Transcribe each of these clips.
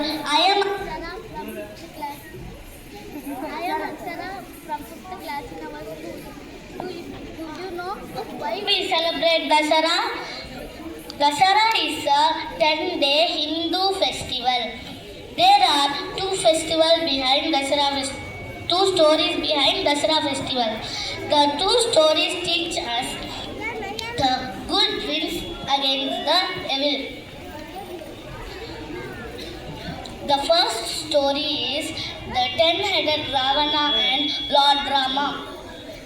I am Aksara from 5th class. I am Aksara from 5th class in our school. Do you know why we celebrate Dasara? Dasara is a 10-day Hindu festival. There are two stories behind Dasara festival. The two stories teach us the good wins against the evil. The first story is the 10-headed Ravana and Lord Rama.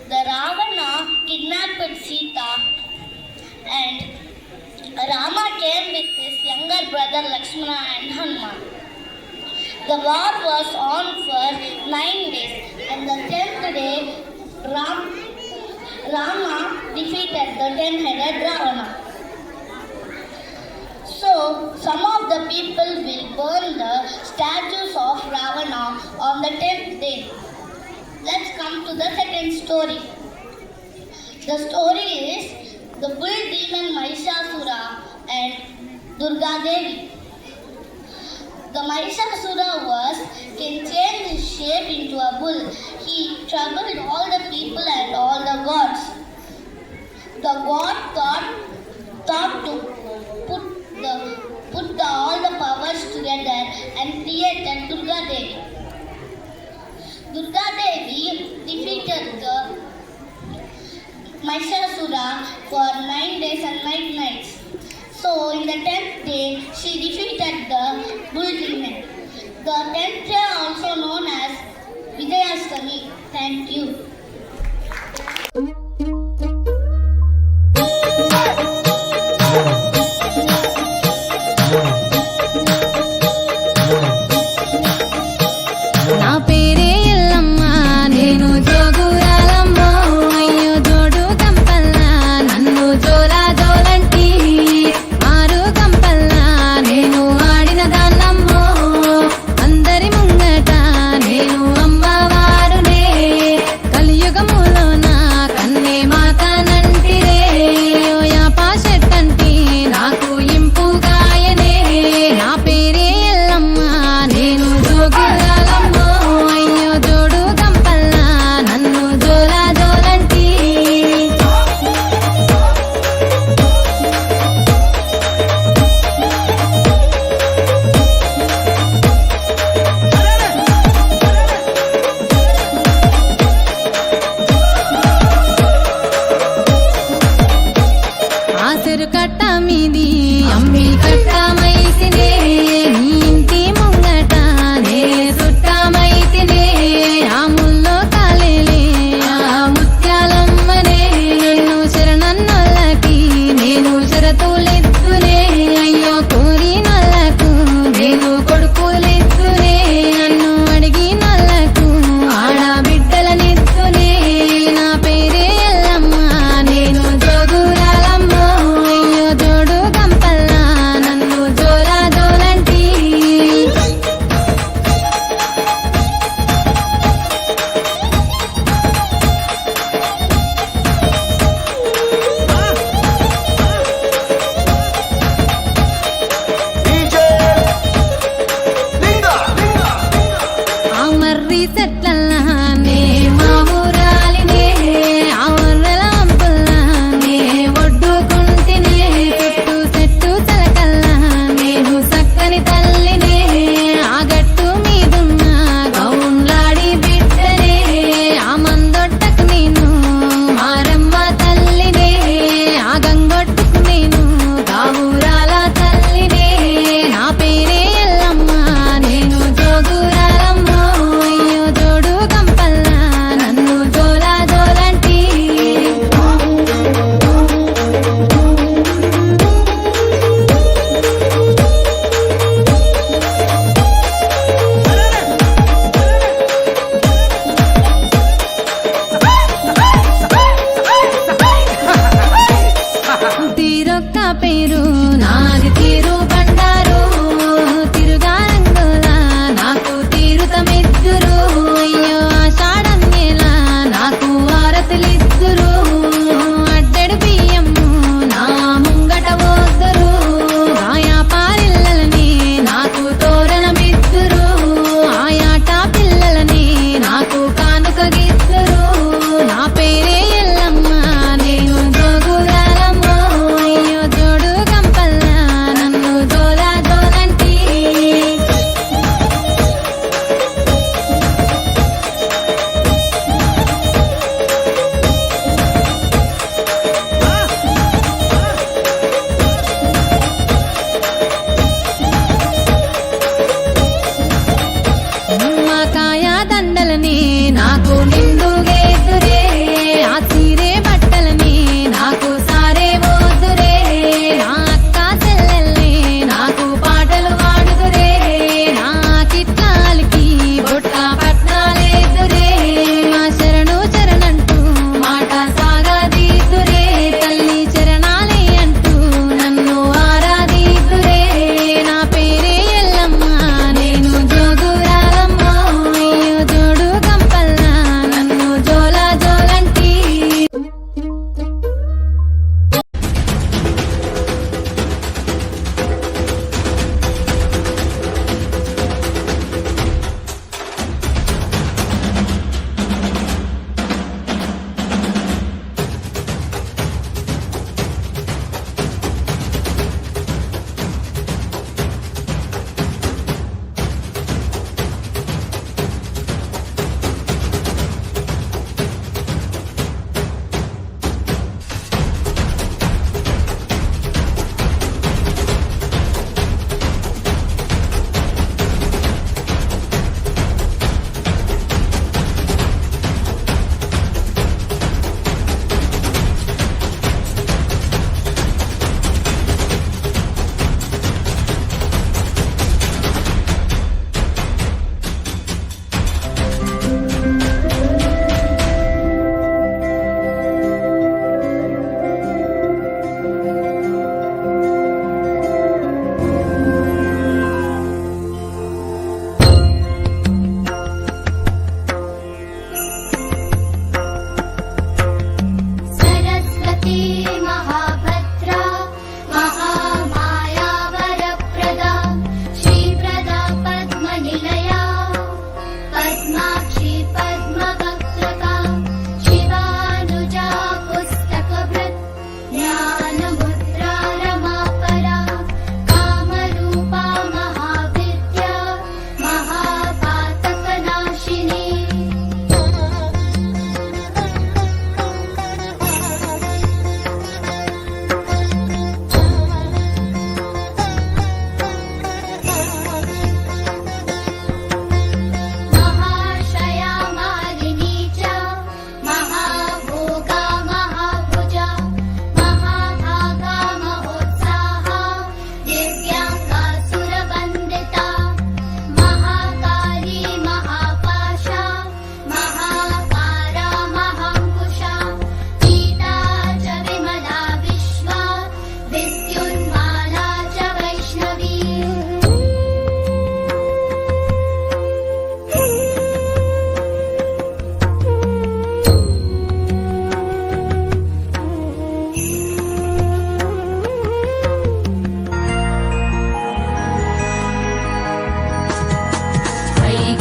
The Ravana kidnapped Sita and Rama came with his younger brother Lakshmana and Hanuman. The war was on for 9 days, and the 10th day Rama defeated the 10-headed Ravana. So, some of the people will burn the statues of Ravana on the 10th day. Let's come to the second story. The story is the bull demon Mahishasura and Durga Devi. The Mahishasura can change his shape into a bull. He troubled all the people and all the gods. The god thought to put all the powers together and created Durga Devi. Durga Devi defeated the Mahishasura for 9 days and 9 nights. So, in the 10th day, she defeated the bull demon. The 10th day also known as Vijayastami. Thank you. కలి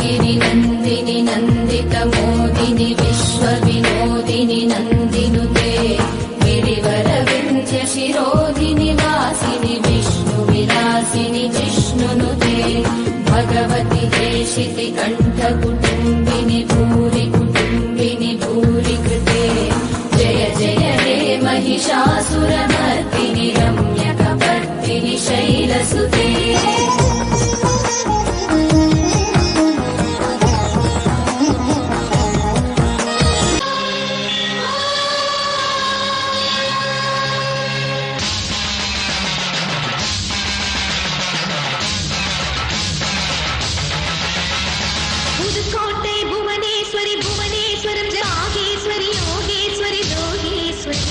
गिरि नन्दिनि नन्दित मोदिनि विश्वविनोदिनि नन्दिनुते गिरिवरविन्ध्य शिरोधिनि वासिनि विष्णुविलासिनि जिष्णुनुते भगवति देशिति कण्ठकुटुम्बिनि भूरि कुटुम्बिनि भूरि कृते जय जय हे महिषासुरमर्दिनि रम्यकपर्दिनि शैलसुते புதுக்கோட்டை புவனேஸ்வரி புவனேஸ்வரம் ஜாகேஸ்வரி யோகேஸ்வரி யோகேஸ்வரி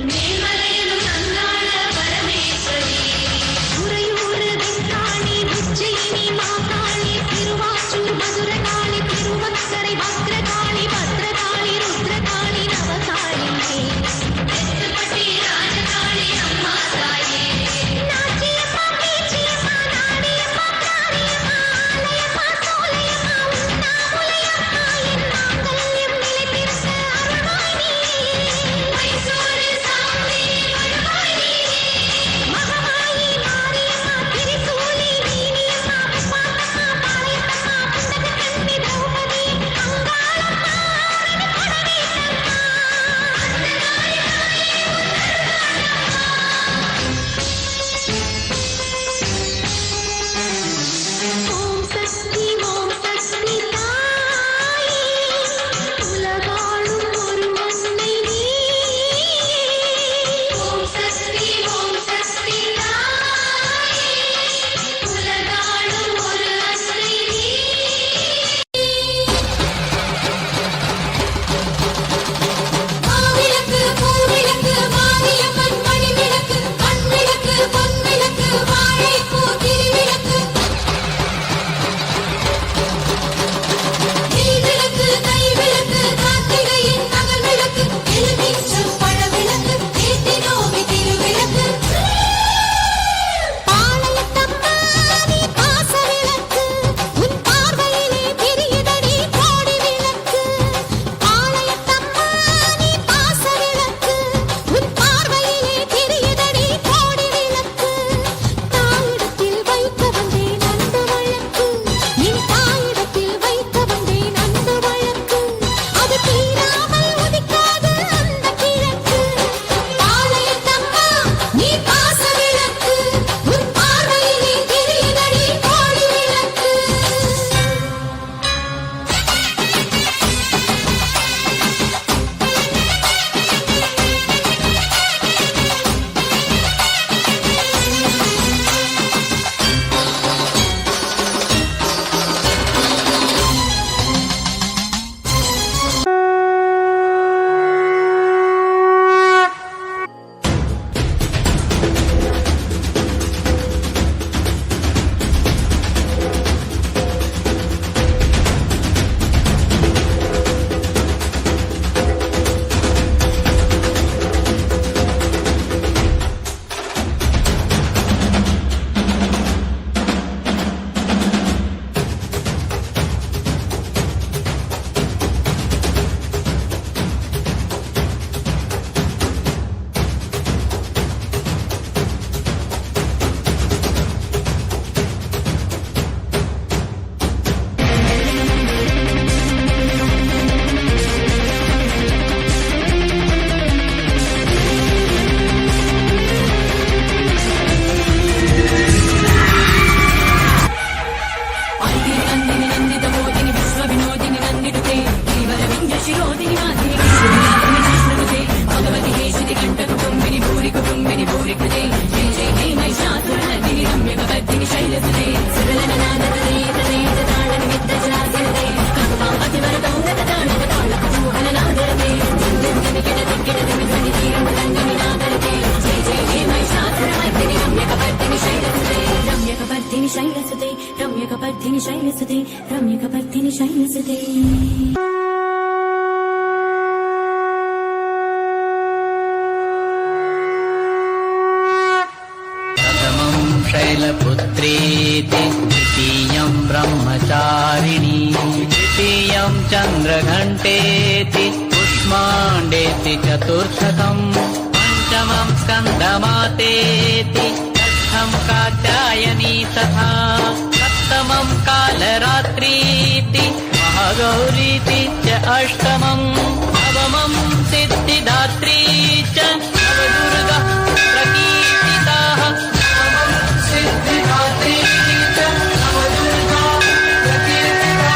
மேல்மலையனும் அங்காள பரமேஸ்வரி உறையூர் வெங்காளி உஜ்ஜயினி மாகாளி திருவாச்சூர் மதுரகாளி திருவக்கரை பத்ரகாளி பத்ரகாளி ருத்ரகாளி நவகாளி எட்டுப்பட்டி ராஜகாளி அம்மா தாயே நாச்சியம்மா பேச்சியம்மா நாடியம்மா காரியம்மா ஆலயம்மா சோலையம்மா உண்ணாமுலையம்மா என் மாங்கல்யம் நிலைத்திருக்க அருள்வாய் நீ மைசூரு சாமி வருவாய் நீ மகமாயி மாரியம்மா திரிசூலி நீலியம்மா பாத்தம்மா பாளையத்தம்மா புண்டகக்கண்ணி திரௌபதி அங்காளம்மா அரணி கொடவேசம்மா அந்தனாரி ஓம் சக்தி தாயே உலகாளும் ஒரு அன்னை நீயே ஓம் சக்தி தாயே உலகாளும் ஒரு அன்னை மாவிளக்கு பூவிளக்கு மாரியம்மன் மணிவிளக்கு கண்விளக்கு பொன்விளக்கு வாழைப்பூ திருவிளக்கு விளக்கு கைவிளக்கு கார்த்திகையின் நகல் விளக்கு எலுமிச்சம் பழவிளக்கு ஏத்தினோமி திருவிளக்கு பாளையத்தம்மா நீ பாச விளக்கு உன் பார்வையிலே தெரியுதடி கோடி விளக்கு பாளையத்தம்மா நீ பாச விளக்கு உன் பார்வையிலே தெரியுதடி கோடி விளக்கு தாயிடத்தில் வைக்க வந்தேன் அன்பு வழக்கு என் தாயிடத்தில் வைக்க வந்தேன் அன்பு வழக்கு அது தீராமல் உதிக்காது அந்த கிழக்கு பாளையத்தம்மா நீ பாச விளக்கு உன் பார்வையிலே தெரியுதடி கோடி விளக்கு रम्यकपर्दिनि शैलसुते रम्यकपर्दिनि शैलसुते शैलपुत्रेति द्वितीयं ब्रह्मचारिणी ब्रह्मचारिणी द्वितीयं चन्द्रघण्टेति कुष्माण्डेति चतुर्थकम् पञ्चमं स्कन्दमातेति षष्ठं कात्यायनी तथा सप्तमं कालरात्रीति महागौरीति च अष्टमं नवमं सिद्धिदात्री च नवदुर्गा प्रकीर्तिताः नवमं सिद्धिदात्री च Navdurga प्रकीर्तिताः।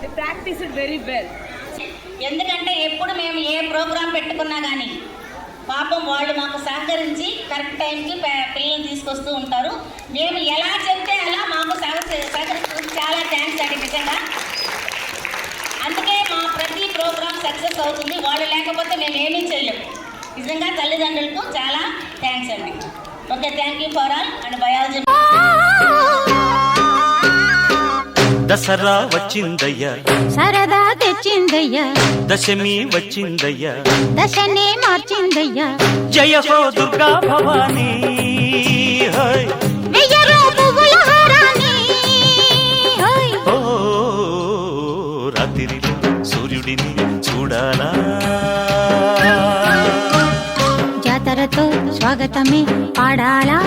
They practice it very well. ఎందుకంటే ఎప్పుడు మేము ఏ ప్రోగ్రాం పెట్టుకున్నా కానీ పాపం వాళ్ళు మాకు సహకరించి కరెక్ట్ టైంకి పిల్లల్ని తీసుకొస్తూ ఉంటారు. మేము ఎలా చెప్తే అలా మాకు సహకరించి చాలా థ్యాంక్స్ అండి నిజంగా. అందుకే మా ప్రతి ప్రోగ్రాం సక్సెస్ అవుతుంది. వాళ్ళు లేకపోతే మేము ఏమీ చేయలేము. నిజంగా తల్లిదండ్రులకు చాలా థ్యాంక్స్ అండి. Okay, thank you for all and biology. Dasara వచ్చిందయ్యా, సరదా తెచ్చిందయ్యా, దశమి వచ్చిందయ్యా, దశనే మార్చిందయ్యా, జయ హో దుర్గా భవానీ. హై వెయ్యరో పువ్వుల హారాన్ని. హోయ్ ఓ రాత్రిలో సూర్యుడిని చూడాలా, జాతరతో స్వాగతమే పాడాలా.